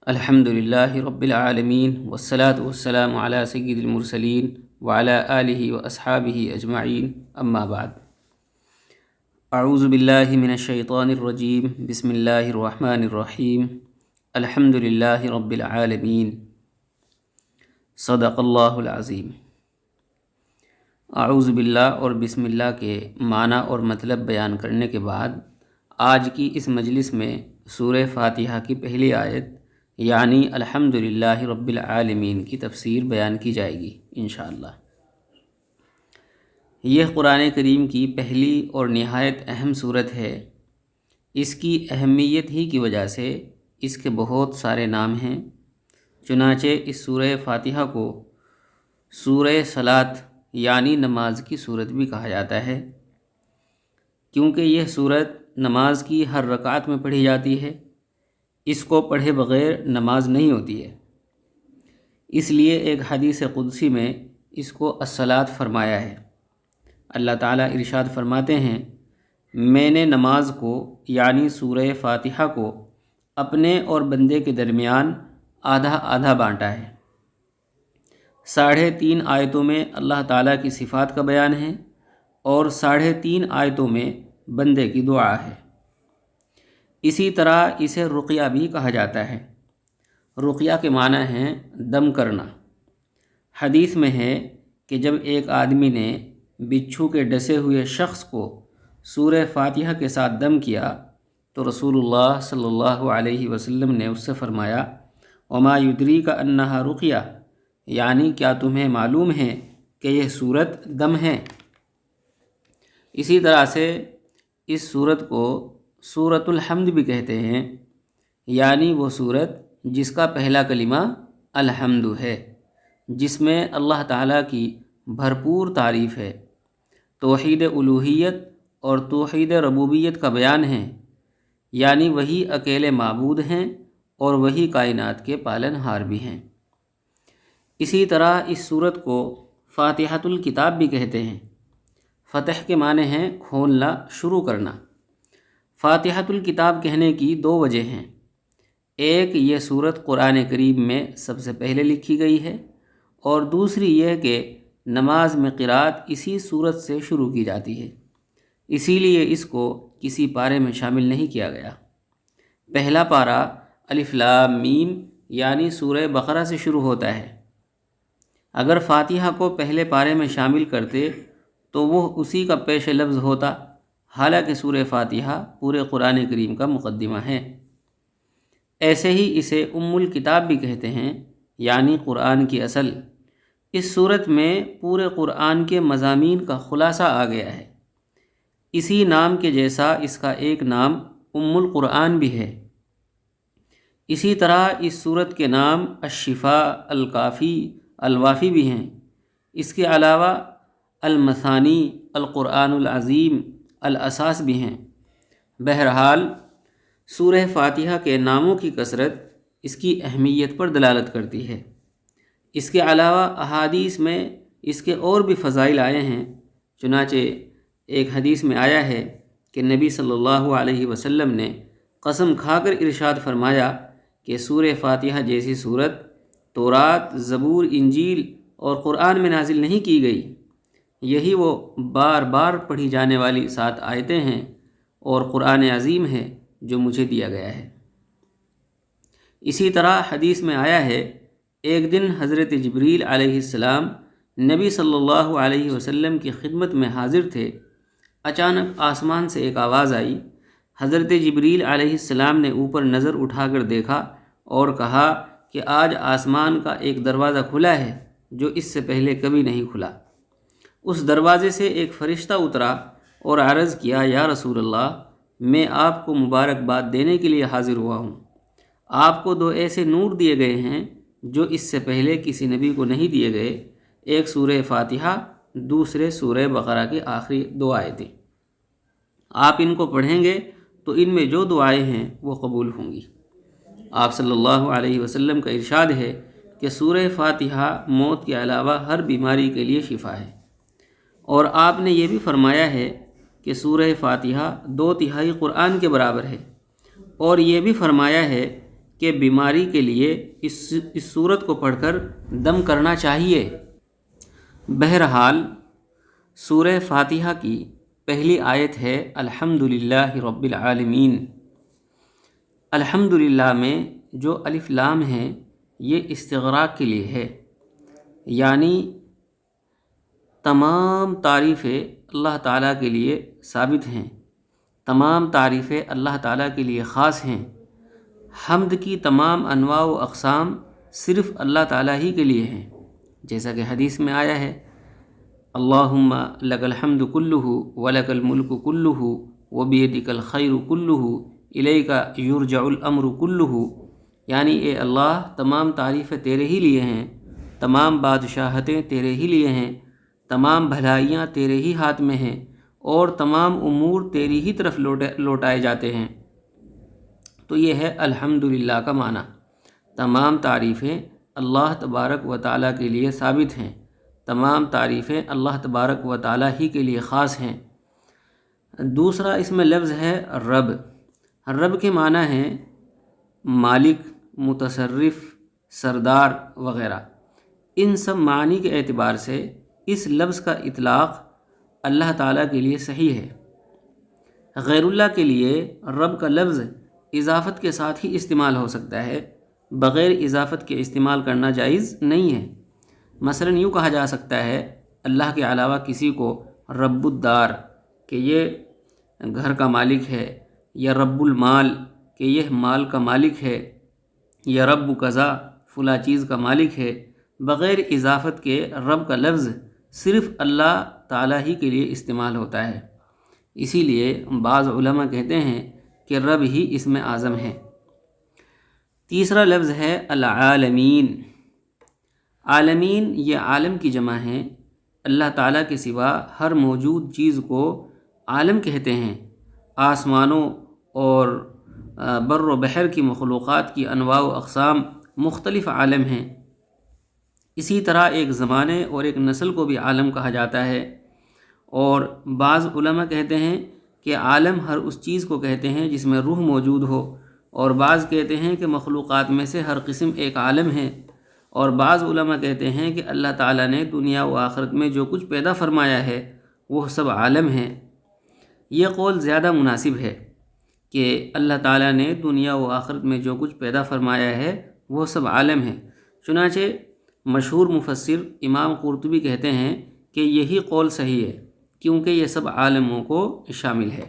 الحمد للہ رب العالمین والصلاة والسلام علی سید المرسلین وعلی آلہ واصحابہ اجمعین اما بعد اعوذ باللہ من الشیطان الرجیم بسم اللہ الرحمن الرحیم الحمد للہ رب العالمین صدق اللہ العظیم۔ اعوذ باللہ اور بسم اللہ کے معنی اور مطلب بیان کرنے کے بعد آج کی اس مجلس میں سورہ فاتحہ کی پہلی آیت یعنی الحمد للہ رب العالمین کی تفسیر بیان کی جائے گی انشاءاللہ۔ یہ قرآن کریم کی پہلی اور نہایت اہم صورت ہے۔ اس کی اہمیت ہی کی وجہ سے اس کے بہت سارے نام ہیں، چنانچہ اس سورہ فاتحہ کو سورہ صلاۃ یعنی نماز کی صورت بھی کہا جاتا ہے، کیونکہ یہ صورت نماز کی ہر رکعت میں پڑھی جاتی ہے۔ اس کو پڑھے بغیر نماز نہیں ہوتی ہے، اس لیے ایک حدیث قدسی میں اس کو الصلاۃ فرمایا ہے۔ اللہ تعالیٰ ارشاد فرماتے ہیں، میں نے نماز کو یعنی سورہ فاتحہ کو اپنے اور بندے کے درمیان آدھا آدھا بانٹا ہے۔ 3.5 آیتوں میں اللہ تعالیٰ کی صفات کا بیان ہے اور 3.5 آیتوں میں بندے کی دعا ہے۔ اسی طرح اسے رقیہ بھی کہا جاتا ہے۔ رقیہ کے معنی ہیں دم کرنا۔ حدیث میں ہے کہ جب ایک آدمی نے بچھو کے ڈسے ہوئے شخص کو سورہ فاتحہ کے ساتھ دم کیا تو رسول اللہ صلی اللہ علیہ وسلم نے اس سے فرمایا، وما یدریک انہا رقیہ، یعنی کیا تمہیں معلوم ہے کہ یہ صورت دم ہے۔ اسی طرح سے اس صورت کو سورۃ الحمد بھی کہتے ہیں، یعنی وہ صورت جس کا پہلا کلمہ الحمد ہے، جس میں اللہ تعالیٰ کی بھرپور تعریف ہے، توحید الوہیت اور توحید ربوبیت کا بیان ہے، یعنی وہی اکیلے معبود ہیں اور وہی کائنات کے پالن ہار بھی ہیں۔ اسی طرح اس صورت کو فاتحۃ الکتاب بھی کہتے ہیں۔ فتح کے معنی ہیں کھولنا، شروع کرنا۔ فاتحۃ الکتاب کہنے کی 2 وجہ ہیں۔ ایک، یہ صورت قرآن کریم میں سب سے پہلے لکھی گئی ہے، اور دوسری یہ کہ نماز میں قرات اسی صورت سے شروع کی جاتی ہے، اسی لیے اس کو کسی پارے میں شامل نہیں کیا گیا۔ پہلا پارہ الف لام میم یعنی سورہ بقرہ سے شروع ہوتا ہے۔ اگر فاتحہ کو پہلے پارے میں شامل کرتے تو وہ اسی کا پیش لفظ ہوتا، حالانکہ سورہ فاتحہ پورے قرآن کریم کا مقدمہ ہے۔ ایسے ہی اسے ام الکتاب بھی کہتے ہیں، یعنی قرآن کی اصل۔ اس صورت میں پورے قرآن کے مضامین کا خلاصہ آ گیا ہے۔ اسی نام کے جیسا اس کا ایک نام ام القرآن بھی ہے۔ اسی طرح اس صورت کے نام الشفاء، الکافی، الوافی بھی ہیں۔ اس کے علاوہ المثانی، القرآن العظیم، الاساس بھی ہیں۔ بہرحال سورہ فاتحہ کے ناموں کی کثرت اس کی اہمیت پر دلالت کرتی ہے۔ اس کے علاوہ احادیث میں اس کے اور بھی فضائل آئے ہیں، چنانچہ ایک حدیث میں آیا ہے کہ نبی صلی اللہ علیہ وسلم نے قسم کھا کر ارشاد فرمایا کہ سورہ فاتحہ جیسی صورت تورات، زبور، انجیل اور قرآن میں نازل نہیں کی گئی۔ یہی وہ بار بار پڑھی جانے والی 7 آیتیں ہیں اور قرآن عظیم ہے جو مجھے دیا گیا ہے۔ اسی طرح حدیث میں آیا ہے، ایک دن حضرت جبریل علیہ السلام نبی صلی اللہ علیہ وسلم کی خدمت میں حاضر تھے۔ اچانک آسمان سے ایک آواز آئی۔ حضرت جبریل علیہ السلام نے اوپر نظر اٹھا کر دیکھا اور کہا کہ آج آسمان کا ایک دروازہ کھلا ہے جو اس سے پہلے کبھی نہیں کھلا۔ اس دروازے سے ایک فرشتہ اترا اور عرض کیا، یا رسول اللہ، میں آپ کو مبارکباد دینے کے لیے حاضر ہوا ہوں۔ آپ کو 2 ایسے نور دیے گئے ہیں جو اس سے پہلے کسی نبی کو نہیں دیے گئے، ایک سورہ فاتحہ، دوسرے سورہ بقرہ کی آخری 2 آیتیں۔ آپ ان کو پڑھیں گے تو ان میں جو دعائیں ہیں وہ قبول ہوں گی۔ آپ صلی اللہ علیہ وسلم کا ارشاد ہے کہ سورہ فاتحہ موت کے علاوہ ہر بیماری کے لیے شفا ہے، اور آپ نے یہ بھی فرمایا ہے کہ سورہ فاتحہ 2/3 قرآن کے برابر ہے، اور یہ بھی فرمایا ہے کہ بیماری کے لیے اس سورت کو پڑھ کر دم کرنا چاہیے۔ بہرحال سورہ فاتحہ کی پہلی آیت ہے الحمدللہ رب العالمین۔ الحمدللہ میں جو الف لام ہے یہ استغراق کے لیے ہے، یعنی تمام تعریفیں اللہ تعالیٰ کے لیے ثابت ہیں، تمام تعریفیں اللہ تعالیٰ کے لیے خاص ہیں۔ حمد کی تمام انواع و اقسام صرف اللہ تعالیٰ ہی کے لیے ہیں، جیسا کہ حدیث میں آیا ہے اللہم لک الحمد کلہ ولک الملک کلہ وبیدک الخیر کلہ الیک یرجع الامر کلہ، یعنی اے اللہ تمام تعریفیں تیرے ہی لیے ہیں، تمام بادشاہتیں تیرے ہی لیے ہیں، تمام بھلائیاں تیرے ہی ہاتھ میں ہیں، اور تمام امور تیری ہی طرف لوٹائے جاتے ہیں۔ تو یہ ہے الحمدللہ کا معنی، تمام تعریفیں اللہ تبارک و تعالیٰ کے لیے ثابت ہیں، تمام تعریفیں اللہ تبارک و تعالیٰ ہی کے لیے خاص ہیں۔ دوسرا اس میں لفظ ہے رب۔ رب کے معنی ہیں مالک، متصرف، سردار وغیرہ۔ ان سب معنی کے اعتبار سے اس لفظ کا اطلاق اللہ تعالیٰ کے لیے صحیح ہے۔ غیر اللہ کے لیے رب کا لفظ اضافت کے ساتھ ہی استعمال ہو سکتا ہے، بغیر اضافت کے استعمال کرنا جائز نہیں ہے۔ مثلا یوں کہا جا سکتا ہے اللہ کے علاوہ کسی کو رب الدار کہ یہ گھر کا مالک ہے، یا رب المال کہ یہ مال کا مالک ہے، یا رب قضا فلاں چیز کا مالک ہے۔ بغیر اضافت کے رب کا لفظ صرف اللہ تعالیٰ ہی کے لیے استعمال ہوتا ہے، اسی لیے بعض علماء کہتے ہیں کہ رب ہی اسم اعظم ہے۔ تیسرا لفظ ہے العالمین۔ عالمین یہ عالم کی جمع ہے، اللہ تعالیٰ کے سوا ہر موجود چیز کو عالم کہتے ہیں۔ آسمانوں اور بر و بحر کی مخلوقات کی انواع و اقسام مختلف عالم ہیں۔ اسی طرح ایک زمانے اور ایک نسل کو بھی عالم کہا جاتا ہے، اور بعض علماء کہتے ہیں کہ عالم ہر اس چیز کو کہتے ہیں جس میں روح موجود ہو، اور بعض کہتے ہیں کہ مخلوقات میں سے ہر قسم ایک عالم ہے، اور بعض علماء کہتے ہیں کہ اللہ تعالیٰ نے دنیا و آخرت میں جو کچھ پیدا فرمایا ہے وہ سب عالم ہیں۔ یہ قول زیادہ مناسب ہے کہ اللہ تعالیٰ نے دنیا و آخرت میں جو کچھ پیدا فرمایا ہے وہ سب عالم ہیں۔ چنانچہ مشہور مفسر امام قرطبی کہتے ہیں کہ یہی قول صحیح ہے، کیونکہ یہ سب عالموں کو شامل ہے۔